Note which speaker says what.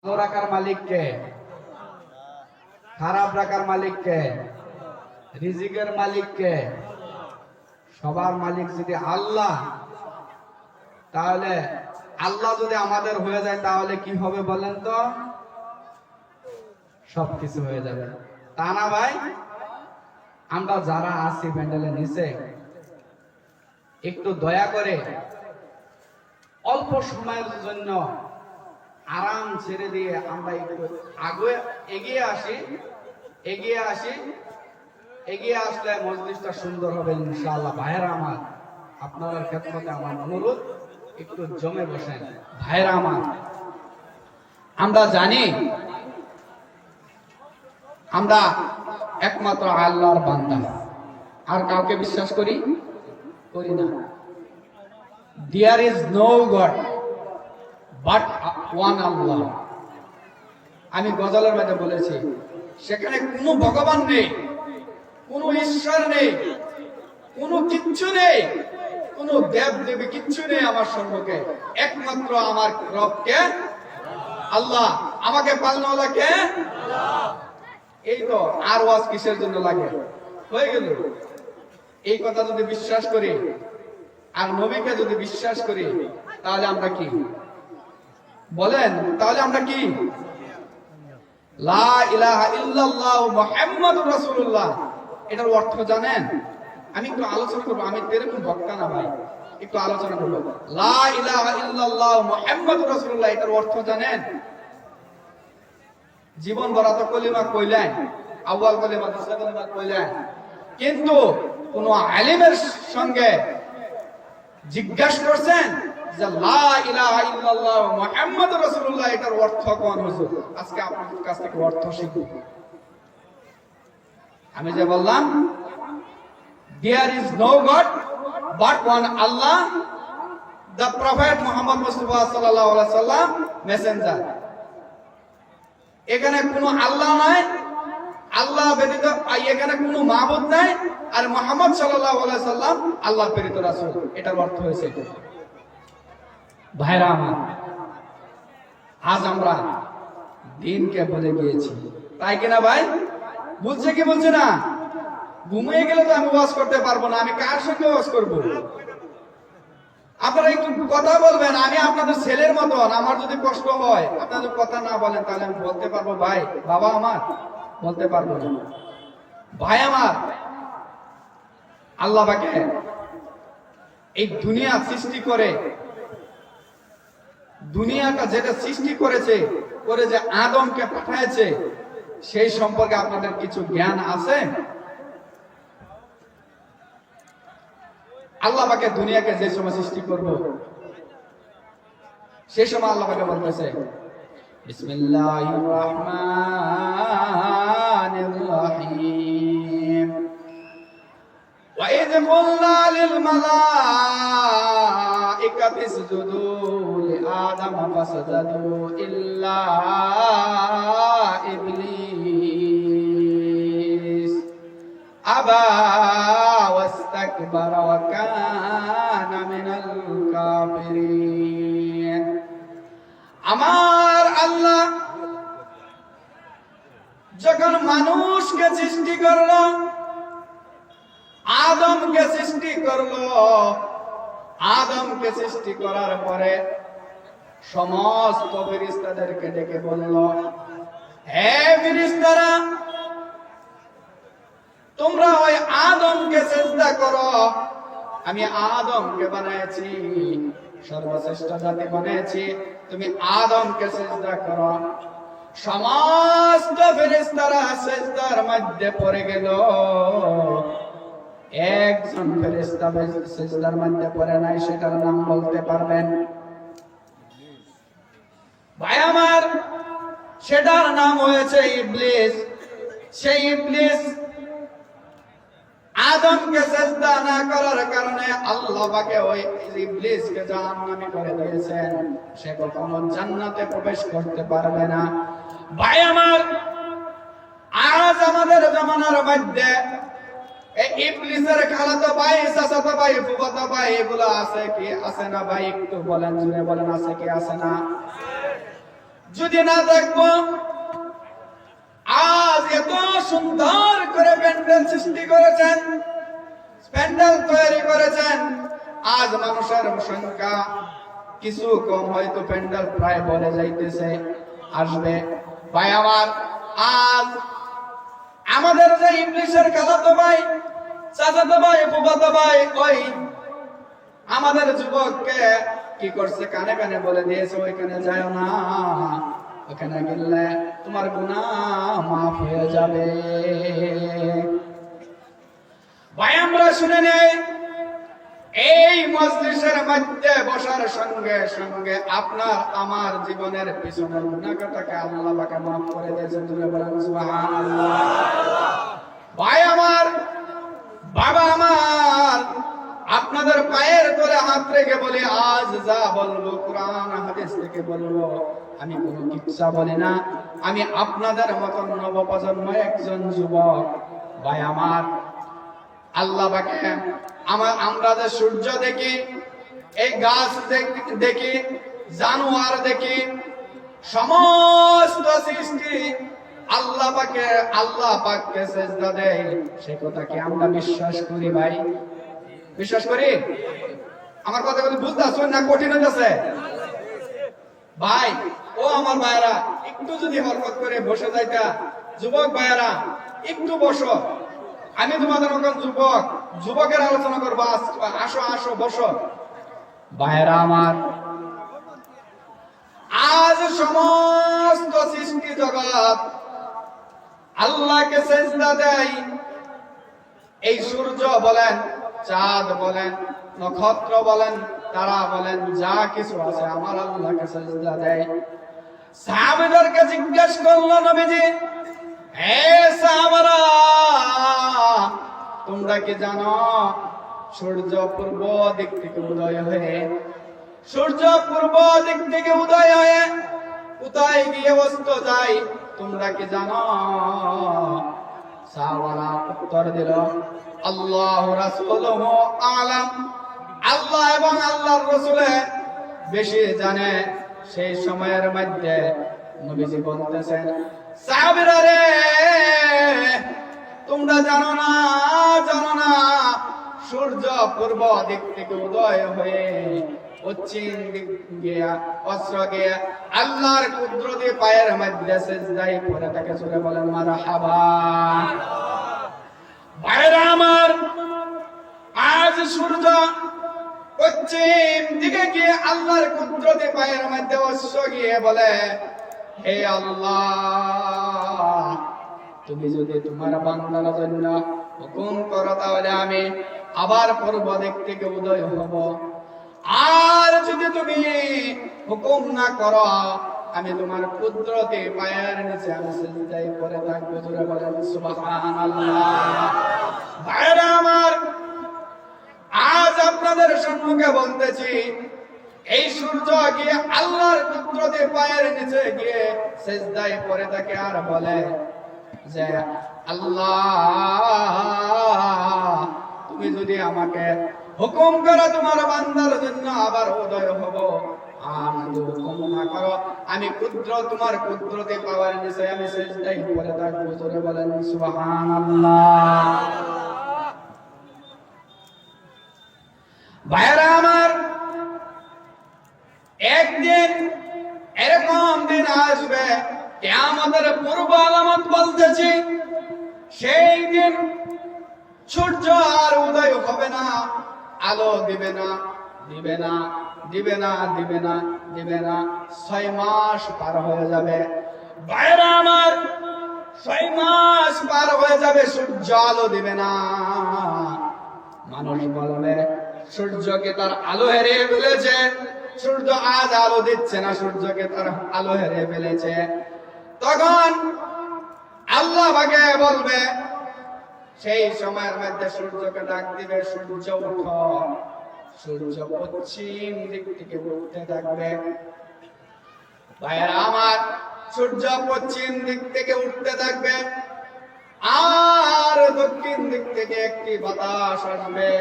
Speaker 1: ভালো রাখার মালিক কে? খারাপ রাখার মালিক কে? রিজিকের মালিক কে? সবার মালিক যদি আল্লাহ, তাহলে আল্লাহ যদি আমাদের হয়ে যায় তাহলে কি হবে বলেন তো? সবকিছু হয়ে যাবে, তা না ভাই? আমরা যারা আছি প্যান্ডেলের নিচে, একটু দয়া করে অল্প সময়ের জন্য আরাম ছেড়ে দিয়ে আমরা একটু আগে এগিয়ে আসলে মজলিসটা সুন্দর হবে ইনশাআল্লাহ। ভাইয়েরা আমার, আপনাদের ক্ষেত্রে আমার অনুরোধ, একটু জমে বসেন। ভাইয়েরা আমার, আমরা জানি আমরা একমাত্র আল্লাহর বান্দা, আর কাউকে বিশ্বাস করি না। There is no God but one Allah. আমি গজলের মধ্যে বলেছি, সেখানে কোনো ভগবান নেই, কোনো ঈশ্বর নেই, কোনো কিচ্ছু নেই, কোনো দেব দেবী কিচ্ছু নেই আমার সম্মুখে। একমাত্র আমার রব কে? আল্লাহ। আমাকে পালনেওয়ালা কে? এই তো, আর ওয়াজ কিসের জন্য লাগে? হয়ে গেল। এই কথা যদি বিশ্বাস করি আর নবীকে যদি বিশ্বাস করি, তাহলে আমরা কি বলেন? তাহলে আমরা কি? লা ইলাহা ইল্লাল্লাহু মুহাম্মাদুর রাসূলুল্লাহ, এটার অর্থ জানেন? আমি একটু আলোচনা করব, আমি এরকম বক্তা না ভাই, একটু আলোচনা করব। লা ইলাহা ইল্লাল্লাহু মুহাম্মাদুর রাসূলুল্লাহ, এটার অর্থ জানেন? জীবন ভরা তো কলিমা কইলেন, আউয়াল কলিমা, দুসরা কলিমা কইলেন, কিন্তু কোন আলেমের সঙ্গে জিজ্ঞাসা করছেন যে লা ইলাহা ইল্লাল্লাহ মুহাম্মাদুর রাসূলুল্লাহ এটার অর্থ কোন হুজুর? আজকে আপনাদের কাছ থেকে অর্থ শিখব। আমি যে বললাম there is no God but one Allah, the prophet Muhammad Mustafa sallallahu alaihi wasallam messenger. এখানে কোনো আল্লাহ নাই, আল্লাহ ব্যতীত এখানে কোনো মাবুদ নাই, আর মুহাম্মদ সাল্লাল্লাহু আলাইহি সাল্লাম আল্লাহর প্রেরিত রাসূল, এটার অর্থ হয়েছে। ভাইরা আমার, আজ আমরা দিনকে ভুলে গিয়েছি, তাই কিনা ভাই? বলছে কি বলছে না? ঘুমিয়ে গেলে তো আমি ওয়াজ করতে পারবো না, আমি কার সঙ্গে ওয়াজ করব? আপনারা একটু কথা বলবেন। আমি আপনাদের ছেলের মতন, আমার যদি কষ্ট হয় আপনাদের কথা না বলেন তাহলে আমি বলতে পারবো ভাই, বাবা আমার, বলতে পারবো না। ভাই আমার, আল্লাহ পাকে এই দুনিয়া সৃষ্টি করে, দুনিয়াটা যেটা সৃষ্টি করেছে, করে যে আদমকে পাঠাইছে, সেই সম্পর্কে আপনাদের কিছু জ্ঞান আছে? আল্লাহ পাকে দুনিয়াকে যে সময় সৃষ্টি করব, সেই সময় আল্লাহ পাকে বলতেছে বিসমিল্লাহির রহমানির রহিম, ওয়া ইয কুলনা লিল মালাইকাতি ইসজুদু লিআদম ফাসাজাদু ইল্লা ইবলিস আবা ওয়াস্তাকবারা ওয়া কানা মিনাল কাফিরিন। আমার আল্লাহ যখন মানুষকে সৃষ্টি করলো, আদমকে সৃষ্টি করলো, আদমকে সৃষ্টি করার পরে সমস্ত ফেরেশতাদেরকে ডেকে বলল, হে ফেরেশতারা, তোমরা ওই আদমকে সিজদা করো। আমি আদমকে বানিয়েছি, সর্বশ্রেষ্ঠ জাতি বানিয়েছি, তুমি আদমকে সিজদা করো। সমস্ত ফেরেশতারা সিজদার মধ্যে পড়ে গেল, একজন ফেরেশতা সিজদার মধ্যে পড়ে নাই, সেটার নাম বলতে পারবেন? ভাই আমার, সেটার নাম হয়েছে ইবলিস। সেই ইবলিস আদমকে সিজদা না করার কারণে আল্লাহ পাকে ওই ইবলিসকে জাহান্নামী করে দিয়েছেন, সে কখনো জান্নাতে প্রবেশ করতে পারবে না। ভাই আমার, আজ আমাদের জামানার মধ্যে এই ইবলিসের খালাতো ভাই, চাচাতো ভাই, ফুফাতো ভাই এগুলো আছে কি আছে না ভাই? একটু বলেন, জুড়ে বলেন, আছে কি আছে না? যদি না দেখবো, আজ এত সুন্দর করে প্যান্ডেল সৃষ্টি করেছেন, প্যান্ডেল তৈরি করেছেন, আজ মানুষের সংখ্যা কিছু কম, হয়তো প্যান্ডেল প্রায় ভরে যাইতেছে, আসবে। ভাই আমার, আজ আমাদের যে ইংলিশের খালাতো ভাই, চাচাতো ভাই, ফুফাতো ভাই, ওই আমাদের যুবককে কি করছে, কানে কানে বলে দিয়েছে ওইখানে যায় না, ওখানে গেলে তোমার গুনাহ মাফ হয়ে যাবে। ভাই আমরা শুনে নেই, এই মজলিসের মধ্যে বসার সঙ্গে সঙ্গে আপনার আমার জীবনের পিছনের গুনাহটাকে আল্লাহ পাকে মাফ করে দিয়েছেন। জোরে বলেন সুবহানাল্লাহ। ভাই আমার, বাবা আমার, আপনাদের পায়ের তলে হাত রেখে বলি, আজ যা বলবো কোরআন হাদিস থেকে বলবো, আমি কোনো কিচ্ছা বলি না। আমি আপনাদের মতন নবপ্রজন্ম একজন যুবক। ভাই আমার, আল্লাহ পাকে আমরা যে সূর্য দেখি, এই গাছ দেখি, জানোয়ার দেখি, সমস্ত সৃষ্টি আল্লাহ পাককে সেজদা দেয়, সে কথা কি আমরা বিশ্বাস করি? ভাই বিশ্বাস করি? আমার কথা বলি বুঝতে আসছেন না কঠিন হইতেছে? ভাই ও আমার ভাইয়েরা, একটু যদি হরকত করে বসে যাইতা, যুবক ভাইয়েরা একটু বসো, আমি তোমাদের মতন যুবকের আলোচনা করবো, আসো আসো বসো। ভাইয়েরা আমার, আজ সমস্ত সৃষ্টি জগৎ আল্লাহকে সেজদা দেয়। এই সূর্য বলেন, চাঁদ বলেন, নক্ষত্র বলেন, তারা বলেন, যা কিছু আছে আমার আল্লাহকে সেজদা দেয়। সাহাবাদেরকে জিজ্ঞেস করলো নবীজি, হে সাহাবারা, তোমরা কি জানো সূর্য পূর্ব দিক থেকে উদয় হয়ে কোথায় গিয়ে অস্ত যায়? তোমরা কি জানো? সাহাবারা উত্তর দিল, আল্লাহ রাসূলুহু আলাম, আল্লাহ এবং আল্লাহর রাসূল বেশি জানে। সেই সময়ের মধ্যে নবীজি বলতেছেন, সাহাবীরা রে, তোমরা জানো না সূর্য পূর্ব দিক থেকে উদয় হয়ে পশ্চিম দিক গিয়া অস্ত্র গিয়া আল্লাহর কুদরতি পায়ের মধ্যে সিজদায় পড়ে থাকে। জোরে বলেন মারহাবা। ভাইরা আমার, আজ সূর্য পশ্চিম দিকে গিয়ে আল্লাহর কুদরতি পায়ের মধ্যে অস্ত্র গিয়ে বলে, হে আল্লাহ, তুমি যদি তোমার বান্দার জন্য হুকুম করো তাহলে আমি আবার পূর্ব দিক থেকে উদয় হব, আর যদি তুমি হুকুম না করো আমি তোমার কুদরতি পায়ের নিচে আমি সিজদায় পড়ে থাকবো। জোরে বলেন সুবহানাল্লাহ। ভাইরা আমার, আজ আপনাদের সম্মুখে বলতেছি, এই সূর্য গিয়ে আল্লাহর কুদরতি পায়ের নিচে গিয়ে সিজদায় পড়ে থাকে আর বলে যে, আল্লাহ, তুমি যদি আমাকে হুকুম করো তোমার বান্দার জন্য আবার উদয় হব, আর যদি হুকুম না করো আমি তোমার কুদরতি পাওয়ার নিচে আমি সিজদায় পড়ে থাকবো। জোরে বলেন সুবহানাল্লাহ। ভাইরা আমার, একদিন এরকম দিন আসবে, কিয়ামতের পূর্ব আলামত বলতেছি, সেই দিন সূর্য আর উদয় হবে না, আলো দিবে না। 6 মাস পার হয়ে যাবে। ভাইরা আমার, 6 মাস পার হয়ে যাবে, সূর্য আলো দিবে না। মানুষ বলবে সূর্যকে তার আলো হারিয়ে ফেলেছে, সূর্য আজ আলো দিচ্ছে না, সূর্যকে তার আলো হারিয়ে ফেলেছে। তখন আল্লাহ পাকে বলবে, সেই সময়ের মধ্যে সূর্যকে ডাক দিবে, সূর্য ওঠো। সূর্য পশ্চিম দিক থেকে উঠতে থাকবে। ভাইরা আমার, সূর্য পশ্চিম দিক থেকে উঠতে থাকবে, আর দক্ষিণ দিক থেকে একটি বাতাস আসবে।